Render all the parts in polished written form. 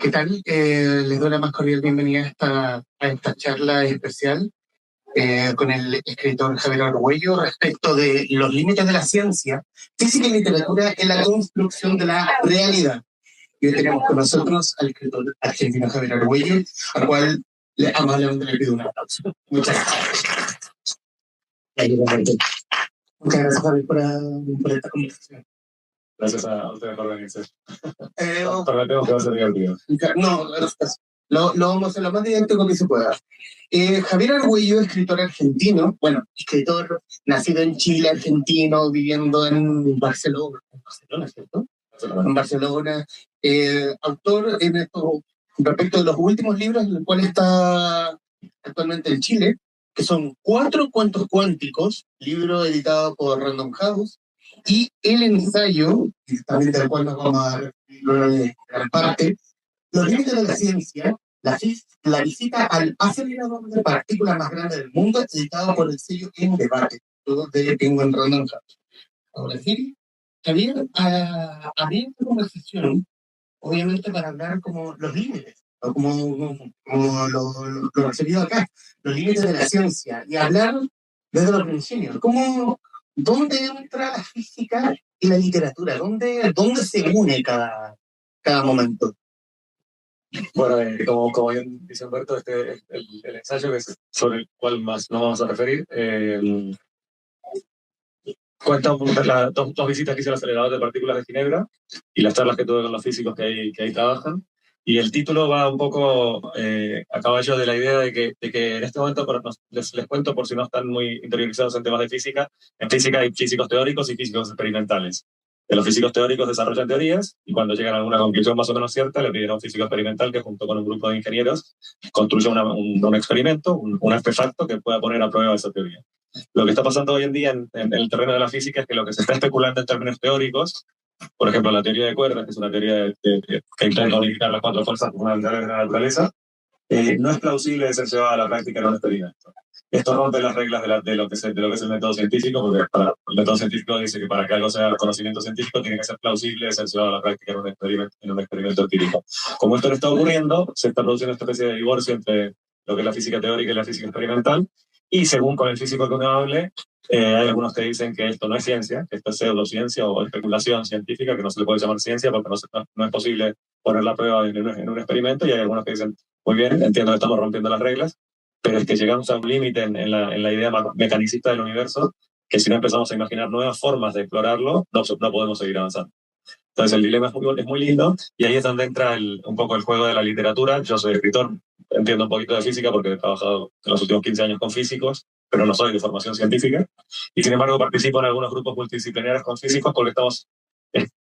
¿Qué tal? Les doy la más cordial bienvenida a esta charla especial con el escritor Javier Argüello respecto de los límites de la ciencia, física y literatura en la construcción de la realidad. Y hoy tenemos con nosotros al escritor argentino Javier Argüello, al cual amablemente le pido un aplauso. Muchas gracias. Muchas gracias, Javier, por esta conversación. Gracias a ustedes por venirse. Prometemos que va a ser divertido. No, lo vamos a hacer lo más didáctico que se pueda. Javier Argüello, escritor argentino, bueno, escritor nacido en Chile, argentino, viviendo en Barcelona, ¿cierto? En Barcelona. Autor en esto, respecto de los últimos libros, el cual está actualmente en Chile, que son 4 cuentos cuánticos, libro editado por Random House, y el ensayo, también del cual nos vamos a dar parte, los límites de la ciencia, la visita al acelerador de partículas más grande del mundo, editado por el sello En Debate, todo de Penguin Random House. Ahora sí, Javier, abrí esta conversación, obviamente para hablar como los límites, o como lo recibido acá, los límites de la ciencia, y hablar desde los principios. ¿Dónde entra la física y la literatura? ¿Dónde se une cada momento? Bueno, como bien dice Humberto, este es el ensayo que es sobre el cual más nos vamos a referir. Cuenta las dos visitas que hice al acelerador de partículas de Ginebra y las charlas que tuve con los físicos que ahí trabajan. Y el título va un poco a caballo de la idea de que en este momento, les cuento por si no están muy interiorizados en temas de física, en física hay físicos teóricos y físicos experimentales. Los físicos teóricos desarrollan teorías y cuando llegan a alguna conclusión más o menos cierta le piden a un físico experimental que junto con un grupo de ingenieros construya un experimento, un artefacto que pueda poner a prueba esa teoría. Lo que está pasando hoy en día en el terreno de la física es que lo que se está especulando en términos teóricos, por ejemplo, la teoría de cuerdas, que es una teoría que intenta unificar las 4 fuerzas fundamentales de la naturaleza, no es plausible de ser llevada a la práctica en un experimento. Esto rompe las reglas de lo que es el método científico, porque el método científico dice que para que algo sea conocimiento científico tiene que ser plausible de ser llevado a la práctica en un experimento empírico. Como esto no está ocurriendo, se está produciendo esta especie de divorcio entre lo que es la física teórica y la física experimental, y según con el físico que uno hable, hay algunos que dicen que esto no es ciencia, que esto es pseudociencia o especulación científica, que no se le puede llamar ciencia porque no es posible poner la prueba en un experimento, y hay algunos que dicen, muy bien, entiendo que estamos rompiendo las reglas, pero es que llegamos a un límite en la idea mecanicista del universo, que si no empezamos a imaginar nuevas formas de explorarlo, no podemos seguir avanzando. Entonces el dilema es muy lindo, y ahí es donde entra un poco el juego de la literatura. Yo soy escritor, entiendo un poquito de física porque he trabajado en los últimos 15 años con físicos, pero no soy de formación científica, y sin embargo participo en algunos grupos multidisciplinarios con físicos porque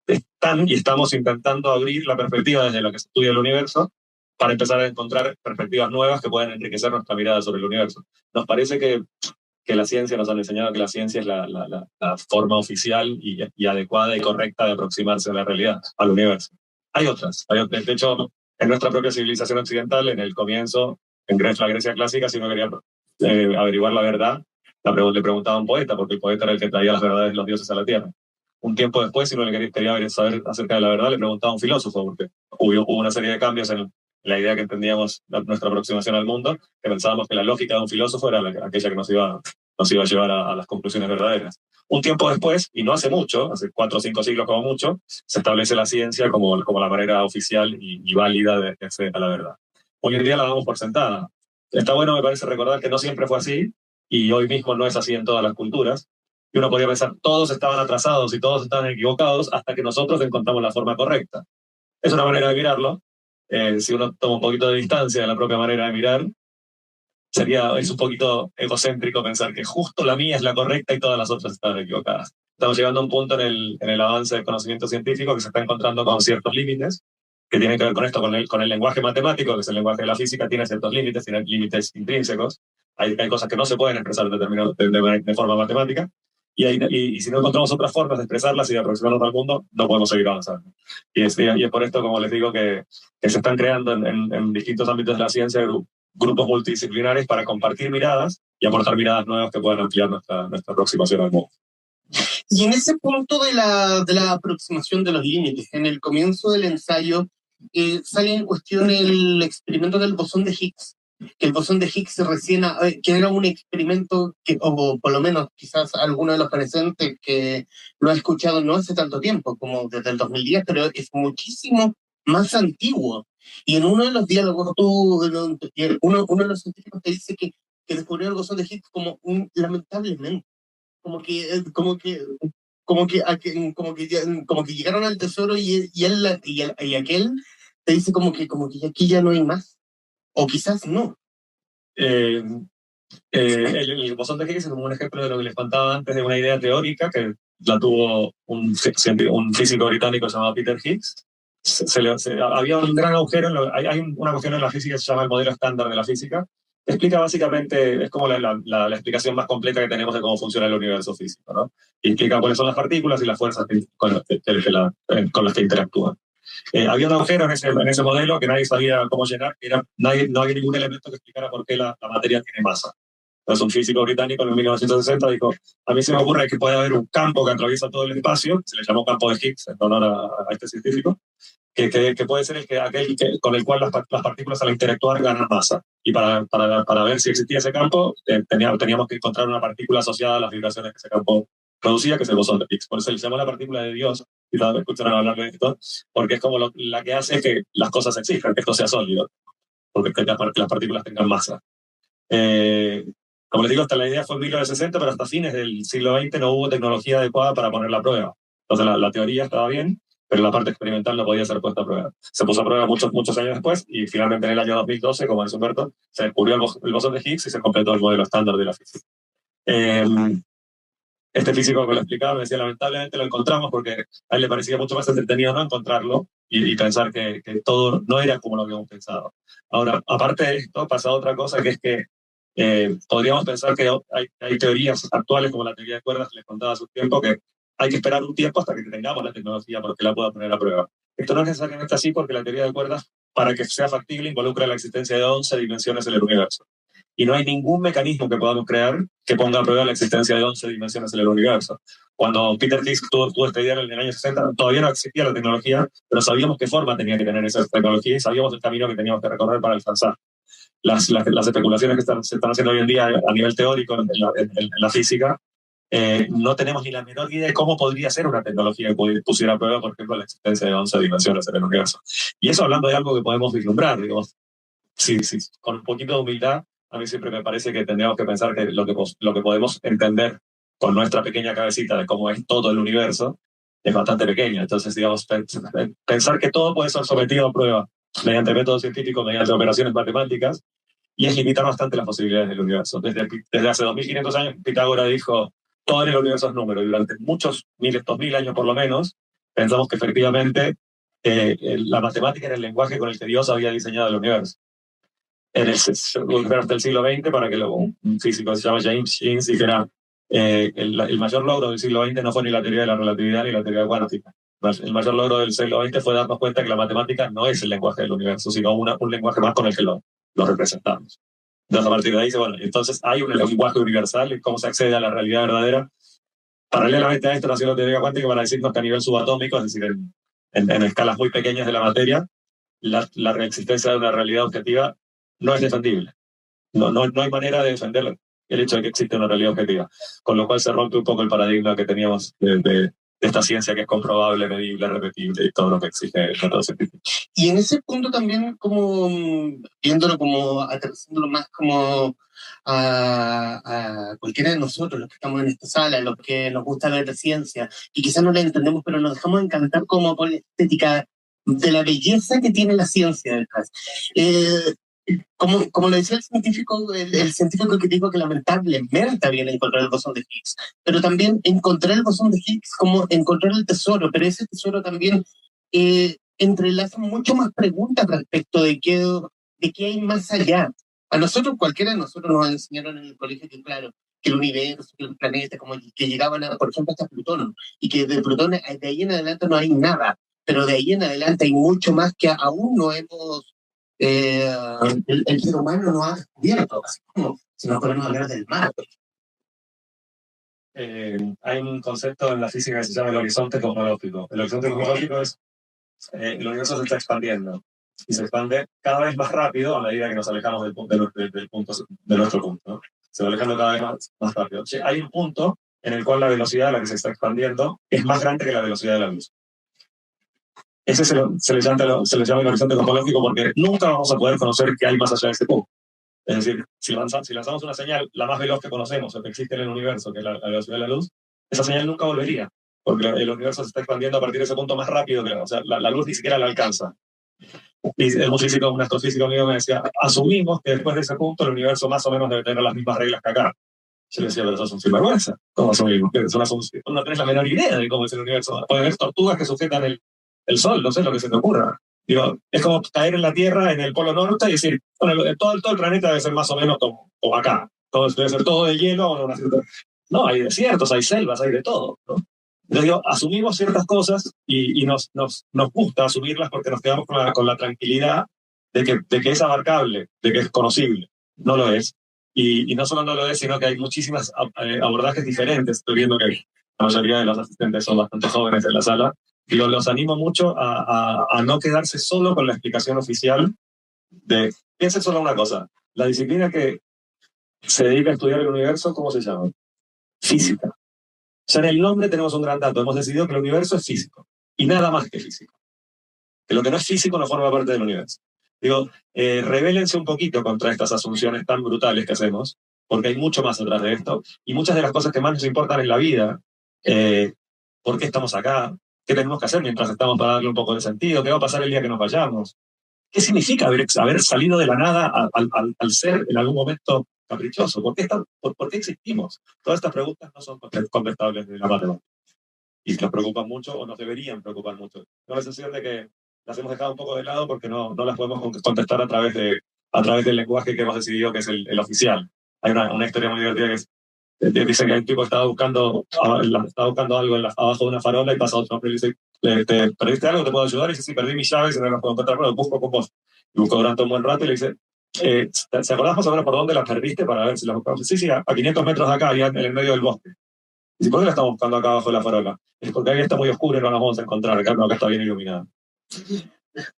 estamos intentando abrir la perspectiva desde lo que se estudia el universo para empezar a encontrar perspectivas nuevas que puedan enriquecer nuestra mirada sobre el universo. Nos parece que la ciencia nos han enseñado que la ciencia es la forma oficial y adecuada y correcta de aproximarse a la realidad, al universo. Hay otras. De hecho, en nuestra propia civilización occidental, en el comienzo, en la Grecia clásica, si uno quería averiguar la verdad, le preguntaba a un poeta, porque el poeta era el que traía las verdades de los dioses a la tierra. Un tiempo después, si uno quería saber acerca de la verdad, le preguntaba a un filósofo, porque hubo una serie de cambios en la idea que entendíamos nuestra aproximación al mundo, que pensábamos que la lógica de un filósofo era aquella que nos iba a llevar a las conclusiones verdaderas. Un tiempo después, y no hace mucho, hace 4 o 5 siglos como mucho, se establece la ciencia como la manera oficial y válida de acceder a la verdad. Hoy en día la damos por sentada. Está bueno, me parece, recordar que no siempre fue así, y hoy mismo no es así en todas las culturas. Y uno podría pensar, todos estaban atrasados y todos estaban equivocados hasta que nosotros encontramos la forma correcta. Es una manera de mirarlo. Si uno toma un poquito de distancia de la propia manera de mirar, es un poquito egocéntrico pensar que justo la mía es la correcta y todas las otras están equivocadas. Estamos llegando a un punto en el avance del conocimiento científico que se está encontrando con ciertos límites, que tienen que ver con esto, con el lenguaje matemático, que es el lenguaje de la física, tiene ciertos límites, tiene límites intrínsecos. Hay cosas que no se pueden expresar de forma matemática, y si no encontramos otras formas de expresarlas y de aproximarnos al mundo, no podemos seguir avanzando. Y es por esto, como les digo, que se están creando en distintos ámbitos de la ciencia grupos multidisciplinares para compartir miradas y aportar miradas nuevas que puedan ampliar nuestra aproximación al mundo. Y en ese punto de la aproximación de los límites, en el comienzo del ensayo sale en cuestión el experimento del bosón de Higgs, que el bosón de Higgs recién, que era un experimento que, o por lo menos quizás alguno de los presentes que lo ha escuchado no hace tanto tiempo, como desde el 2010, pero es muchísimo más antiguo. Y en uno de los diálogos, uno de los científicos te dice que descubrió el bosón de Higgs como lamentablemente, como que, como que llegaron al tesoro y aquel te dice como que aquí ya no hay más. O quizás no. Eh, el bosón de Higgs es como un ejemplo de lo que les contaba antes, de una idea teórica que la tuvo un físico británico llamado Peter Higgs. Había un gran agujero, hay una cuestión en la física que se llama el modelo estándar de la física, que explica básicamente, es como la explicación más completa que tenemos de cómo funciona el universo físico, ¿no? Y explica cuáles son las partículas y las fuerzas con las que interactúan. Había un agujero en ese modelo que nadie sabía cómo llenar, no había ningún elemento que explicara por qué la materia tiene masa. Entonces un físico británico en 1960 dijo, a mí se me ocurre que puede haber un campo que atraviesa todo el espacio, se le llamó campo de Higgs en honor a este científico, que puede ser aquel con el cual las partículas al interactuar ganan masa. Y para ver si existía ese campo, teníamos que encontrar una partícula asociada a las vibraciones que ese campo producía, que es el bosón de Higgs. Por eso se le llamó la partícula de Dios, y escucharon hablar de esto, porque es como la que hace que las cosas existan, que esto sea sólido, porque las partículas tengan masa. Como les digo, hasta la idea fue en 1960, pero hasta fines del siglo XX no hubo tecnología adecuada para ponerla a prueba. Entonces la teoría estaba bien, pero la parte experimental no podía ser puesta a prueba. Se puso a prueba muchos años después y finalmente en el año 2012, como dice Humberto, se descubrió el bosón de Higgs y se completó el modelo estándar de la física. Este físico que lo explicaba me decía, lamentablemente lo encontramos porque a él le parecía mucho más entretenido no encontrarlo y pensar que todo no era como lo habíamos pensado. Ahora, aparte de esto, pasa otra cosa, que es que podríamos pensar que hay teorías actuales, como la teoría de cuerdas que les contaba hace un tiempo, que hay que esperar un tiempo hasta que tengamos la tecnología para que la pueda poner a prueba. Esto no es necesariamente así, porque la teoría de cuerdas, para que sea factible, involucra la existencia de 11 dimensiones en el universo. Y no hay ningún mecanismo que podamos crear que ponga a prueba la existencia de 11 dimensiones en el universo. Cuando Peter Higgs tuvo esta idea en el año 60, todavía no existía la tecnología, pero sabíamos qué forma tenía que tener esa tecnología y sabíamos el camino que teníamos que recorrer para alcanzar. Las especulaciones que se están haciendo hoy en día a nivel teórico en la física, no tenemos ni la menor idea de cómo podría ser una tecnología que pusiera a prueba, por ejemplo, la existencia de 11 dimensiones en el universo. Y eso hablando de algo que podemos vislumbrar, digamos, sí, con un poquito de humildad, a mí siempre me parece que tendríamos que pensar que lo que podemos entender con nuestra pequeña cabecita de cómo es todo el universo es bastante pequeño. Entonces, digamos, pensar que todo puede ser sometido a prueba mediante métodos científicos, mediante operaciones matemáticas, y es limitar bastante las posibilidades del universo. Desde hace 2500 años, Pitágoras dijo, todo en el universo es número, y durante muchos 2000 años por lo menos, pensamos que efectivamente la matemática era el lenguaje con el que Dios había diseñado el universo. Hasta el siglo XX, para que un físico que se llama James Jeans dijera, el mayor logro del siglo XX no fue ni la teoría de la relatividad ni la teoría cuántica. El mayor logro del siglo XX fue darnos cuenta que la matemática no es el lenguaje del universo, sino un lenguaje más con el que lo representamos. Entonces, a partir de ahí dice, bueno, entonces hay un lenguaje universal y cómo se accede a la realidad verdadera. Paralelamente a esto nació la teoría cuántica para decirnos que a nivel subatómico, es decir, en escalas muy pequeñas de la materia, la existencia de una realidad objetiva no es defendible. No hay manera de defender el hecho de que existe una realidad objetiva. Con lo cual se rompe un poco el paradigma que teníamos de esta ciencia que es comprobable, medible, repetible y todo lo que exige el método científico. Y en ese punto también, como viéndolo como, aterrizándolo más como a cualquiera de nosotros, los que estamos en esta sala, los que nos gusta ver la ciencia, y quizás no la entendemos, pero nos dejamos encantar como por la estética de la belleza que tiene la ciencia detrás. Como lo decía el científico que dijo que lamentablemente habían encontrado el bosón de Higgs, pero también encontrar el bosón de Higgs como encontrar el tesoro, pero ese tesoro también entrelaza mucho más preguntas respecto de qué hay más allá. A nosotros, cualquiera de nosotros nos enseñaron en el colegio que, claro, que el universo, que los planetas, como que llegaban, por ejemplo, hasta Plutón, y que de Plutón, de ahí en adelante no hay nada, pero de ahí en adelante hay mucho más que aún no hemos, el ser humano no ha descubierto, así como si nos podemos hablar del mar. Hay un concepto en la física que se llama el horizonte cosmológico. El horizonte cosmológico es el universo se está expandiendo y se expande cada vez más rápido a medida que nos alejamos de nuestro punto, ¿no? Se va alejando cada vez más rápido. Hay un punto en el cual la velocidad a la que se está expandiendo es más grande que la velocidad de la luz. Ese se le llama el horizonte cosmológico porque nunca vamos a poder conocer qué hay más allá de ese punto. Es decir, si lanzamos una señal, la más veloz que conocemos o que existe en el universo, que es la velocidad de la luz, esa señal nunca volvería, porque el universo se está expandiendo a partir de ese punto más rápido que o sea, la luz ni siquiera la alcanza. Y un astrofísico amigo me decía, asumimos que después de ese punto el universo más o menos debe tener las mismas reglas que acá. Yo le decía, pero eso es un sinvergüenza. ¿Cómo asumimos? Es una asunción. No tenés la menor idea de cómo es el universo. Puede haber tortugas que sujetan el sol, no sé lo que se te ocurra. Digo, es como caer en la Tierra, en el Polo Norte, y decir, bueno, todo el planeta debe ser más o menos como acá. Debe ser todo de hielo. No, hay desiertos, hay selvas, hay de todo, ¿no? Entonces digo, asumimos ciertas cosas y nos gusta asumirlas porque nos quedamos con la tranquilidad de que es abarcable, de que es conocible. No lo es. Y no solo no lo es, sino que hay muchísimas abordajes diferentes. Estoy viendo que la mayoría de los asistentes son bastante jóvenes en la sala. Y los animo mucho a no quedarse solo con la explicación oficial de... Piensen solo una cosa. La disciplina que se dedica a estudiar el universo, ¿cómo se llama? Física. Ya en el nombre tenemos un gran dato. Hemos decidido que el universo es físico. Y nada más que físico. Que lo que no es físico no forma parte del universo. Digo, rebélense un poquito contra estas asunciones tan brutales que hacemos, porque hay mucho más atrás de esto, y muchas de las cosas que más nos importan en la vida, ¿por qué estamos acá? ¿Qué tenemos que hacer mientras estamos para darle un poco de sentido? ¿Qué va a pasar el día que nos vayamos? ¿Qué significa haber salido de la nada al ser en algún momento caprichoso? ¿Por qué existimos? Todas estas preguntas no son contestables de la matemática. Y nos preocupan mucho o nos deberían preocupar mucho. Tengo la sensación de que las hemos dejado un poco de lado porque no las podemos contestar a través del lenguaje que hemos decidido que es el oficial. Hay una historia muy divertida que dice que el tipo estaba buscando algo abajo de una farola y pasa otro hombre y le dice, ¿te perdiste algo? ¿Te puedo ayudar? Y dice, sí, perdí mis llaves y no las puedo encontrar, pero busco con vos. Y busco durante un buen rato y le dice, ¿se acordás más o menos por dónde las perdiste para ver si las buscamos? Sí, a 500 metros de acá, allá en el medio del bosque. ¿Y por qué la estamos buscando acá abajo de la farola? Es porque ahí está muy oscuro y no la vamos a encontrar, acá está bien iluminada.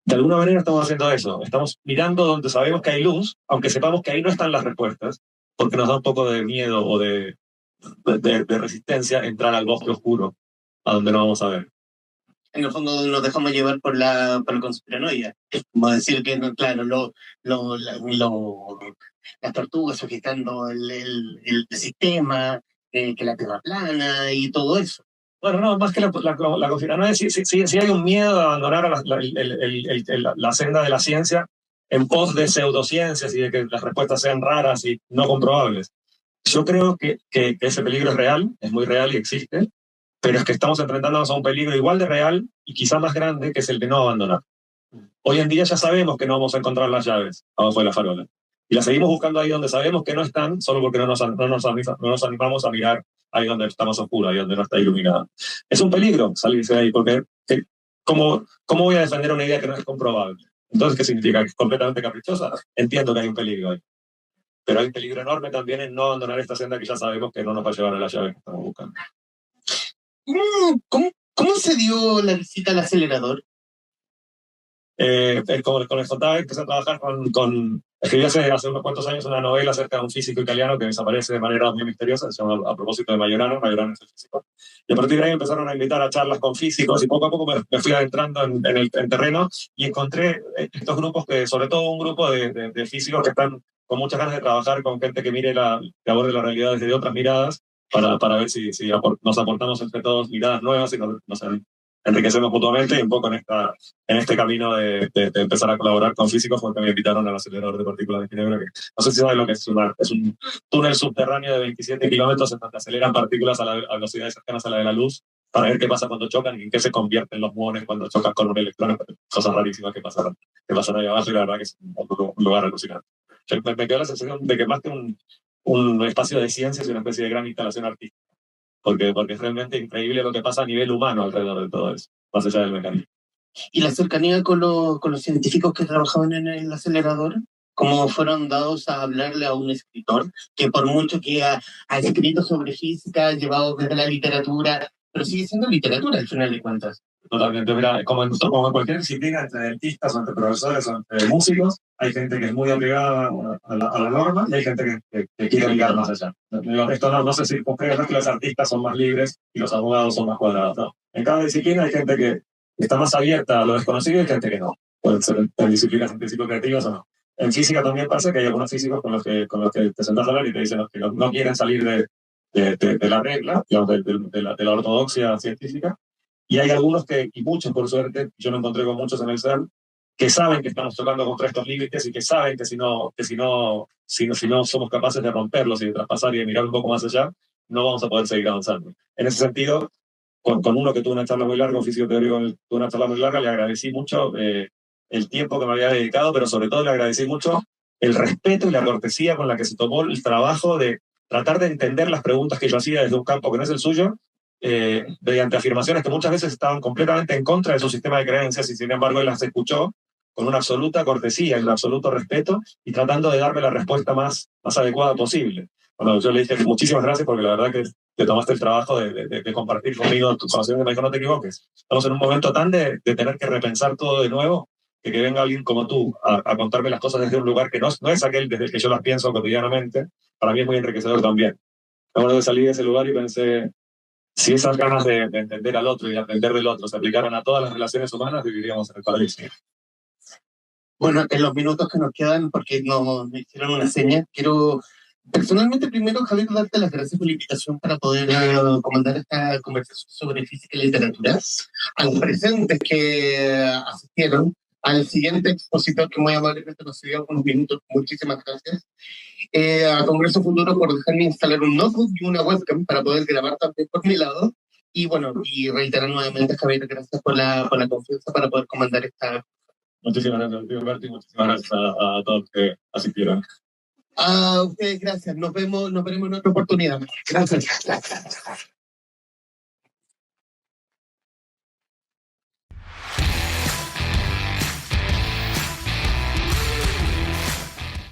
De alguna manera estamos haciendo eso, estamos mirando donde sabemos que hay luz, aunque sepamos que ahí no están las respuestas, porque nos da un poco de miedo o de resistencia entrar al bosque oscuro, a donde no vamos a ver. En el fondo nos dejamos llevar por la conspiranoia. Es como decir que, claro, las tortugas sujetando el sistema, que la Tierra plana y todo eso. Bueno, no, más que la conspiranoia, sí hay un miedo a abandonar la senda de la ciencia en pos de pseudociencias y de que las respuestas sean raras y no comprobables. Yo creo que ese peligro es real, es muy real y existe, pero es que estamos enfrentándonos a un peligro igual de real y quizá más grande, que es el de no abandonar. Hoy en día ya sabemos que no vamos a encontrar las llaves abajo de la farola. Y las seguimos buscando ahí donde sabemos que no están, solo porque no nos animamos a mirar ahí donde está más oscuro, ahí donde no está iluminada. Es un peligro salirse de ahí, porque ¿cómo voy a defender una idea que no es comprobable? Entonces, ¿qué significa? ¿Que es completamente caprichosa? Entiendo que hay un peligro ahí. Pero hay un peligro enorme también en no abandonar esta senda que ya sabemos que no nos va a llevar a la llave que estamos buscando. ¿Cómo se dio la visita al acelerador? Como les contaba, empecé a trabajar escribí hace unos cuantos años una novela acerca de un físico italiano que desaparece de manera muy misteriosa, se llama A propósito de Majorano es el físico. Y a partir de ahí empezaron a invitar a charlas con físicos y poco a poco me fui adentrando en terreno y encontré estos grupos, sobre todo un grupo de físicos que están con muchas ganas de trabajar con gente que que aborde la realidad desde otras miradas para ver si nos aportamos entre todos miradas nuevas y nos enriquecemos mutuamente y un poco en este camino de empezar a colaborar con físicos, porque me invitaron al acelerador de partículas de Ginebra, que no sé si sabes lo que es un túnel subterráneo de 27 kilómetros en donde aceleran partículas a velocidades cercanas a la de la luz para ver qué pasa cuando chocan y en qué se convierten los muones cuando chocan con un electrón, cosas rarísimas que pasan ahí abajo, y la verdad que es un lugar alucinante. Me quedó la sensación de que más que un espacio de ciencia es una especie de gran instalación artística. Porque es realmente increíble lo que pasa a nivel humano alrededor de todo eso, más allá del mecanismo. ¿Y la cercanía con los científicos que trabajaban en el acelerador? ¿Cómo fueron dados a hablarle a un escritor que por mucho que ha escrito sobre física, ha llevado desde la literatura, pero sigue siendo literatura al final de cuentas? Totalmente, mira, como en cualquier disciplina, entre dentistas, o entre profesores, o entre músicos, hay gente que es muy apegada a la norma y hay gente que quiere mirar más allá. Esto no sé si crees que los artistas son más libres y los abogados son más cuadrados. No. En cada disciplina hay gente que está más abierta a lo desconocido y gente que no. Pueden ser en disciplinas científico creativas o no. En física también pasa que hay algunos físicos con los que te sentás a hablar y te dicen que no quieren salir de la regla, digamos, de la ortodoxia científica. Y hay algunos y muchos por suerte, yo me encontré con muchos en el CERN, que saben que estamos tocando contra estos límites y que saben que si no somos capaces de romperlos y de traspasar y de mirar un poco más allá, no vamos a poder seguir avanzando. En ese sentido, con uno que tuvo una charla muy larga, un físico teórico tuvo una charla muy larga, le agradecí mucho el tiempo que me había dedicado, pero sobre todo le agradecí mucho el respeto y la cortesía con la que se tomó el trabajo de tratar de entender las preguntas que yo hacía desde un campo que no es el suyo, mediante afirmaciones que muchas veces estaban completamente en contra de su sistema de creencias y sin embargo él las escuchó con una absoluta cortesía y un absoluto respeto y tratando de darme la respuesta más adecuada posible. Bueno, yo le dije muchísimas gracias porque la verdad que te tomaste el trabajo de compartir conmigo tus conocimientos. Me dijo, no te equivoques. Estamos en un momento tan de tener que repensar todo de nuevo que venga alguien como tú a contarme las cosas desde un lugar que no es aquel desde el que yo las pienso cotidianamente. Para mí es muy enriquecedor también. Luego de salir de ese lugar y pensé, si esas ganas de entender al otro y de aprender del otro se aplicaran a todas las relaciones humanas, viviríamos en el paraíso. Bueno, en los minutos que nos quedan, porque nos hicieron una seña, quiero personalmente primero, Javier, darte las gracias por la invitación para poder comandar esta conversación sobre física y literatura, a los presentes que asistieron, al siguiente expositor que muy amablemente nos dio unos minutos, muchísimas gracias, a Congreso Futuro por dejarme instalar un notebook y una webcam para poder grabar también por mi lado. Y bueno, y reiterar nuevamente, Javier, gracias por la confianza para poder comandar esta. Muchísimas gracias, Berti, muchísimas gracias a todos que asistieron. A ustedes, gracias. Nos veremos en otra oportunidad. Gracias.